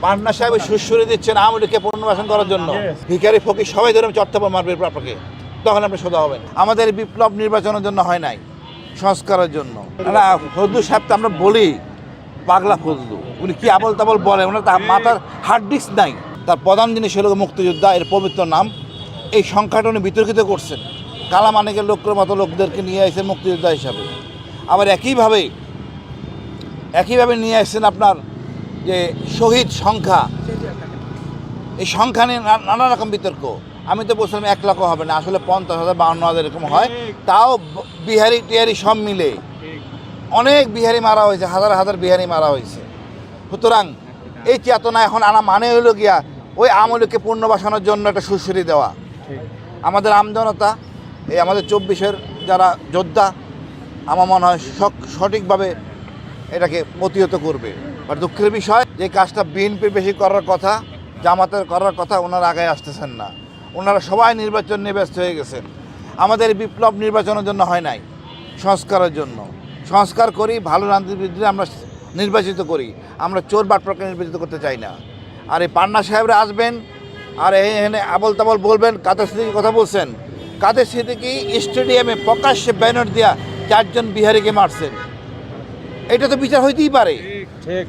পান্না সাহেব সুশ্রী দিচ্ছেন আওয়ামী লীগকে পুনর্বাসন করার জন্য। ভিখারি ফকির সবাই ধরে চট্টগ্রাম মারবে আপনাকে, তখন আপনি সোজা হবেন। আমাদের বিপ্লব নির্বাচনের জন্য হয় নাই, সংস্কারের জন্য। না, ফজলু সাহেব তো আমরা বলি পাগলা ফজলু, উনি কি আবল তাবল বলে, ওনার তার মাথার হার্ড ডিস্ক নাই। তার প্রধান জিনিস হল মুক্তিযোদ্ধা, এর পবিত্র নাম। এই সংখ্যাটা উনি বিতর্কিত করছেন, কালামানিকের লোকের মতো লোকদেরকে নিয়ে আসছেন মুক্তিযোদ্ধা হিসাবে। আবার একইভাবে নিয়ে আসছেন আপনার যে শহীদ সংখ্যা, এই সংখ্যা নিয়ে নানা রকম বিতর্ক। আমি তো বলছিলাম 1 লক্ষ হবে না, আসলে 50,000 52,000 এরকম হয়। তাও বিহারি টিহারি সব মিলে অনেক বিহারি মারা হয়েছে, হাজার হাজার বিহারি মারা হয়েছে। সুতরাং এই চেতনা এখন আনা মানে হলো গিয়া ওই আমলকে পুনর্বাসনের জন্য একটা সুশ্রী দেওয়া। আমাদের আমজনতা, এই আমাদের 24-এর যারা যোদ্ধা, আমার মনে হয় সঠিকভাবে এটাকে প্রতিহত করবে। আর দুঃখের বিষয় যে কাজটা বিএনপি বেশি করার কথা, জামাতের করার কথা, ওনারা আগে আসতেছেন না। ওনারা সবাই নির্বাচন নিয়ে ব্যস্ত হয়ে গেছেন। আমাদের বিপ্লব নির্বাচনের জন্য হয় নাই, সংস্কারের জন্য। সংস্কার করি, ভালো রাজনীতিবিদদের আমরা নির্বাচিত করি, আমরা চোর বাটপারকে নির্বাচিত করতে চাই না। আর এই পান্না সাহেবরা আসবেন আর এখানে আবল তাবল বলবেন। কাদের সিদ্দিকী কথা বলছেন, কাদের সিদ্দিকী স্টেডিয়ামে প্রকাশ্যে ব্যানার দেওয়া 4 জন বিহারিকে মারছেন, এটা তো বিচার হইতেই পারে। ঠিক।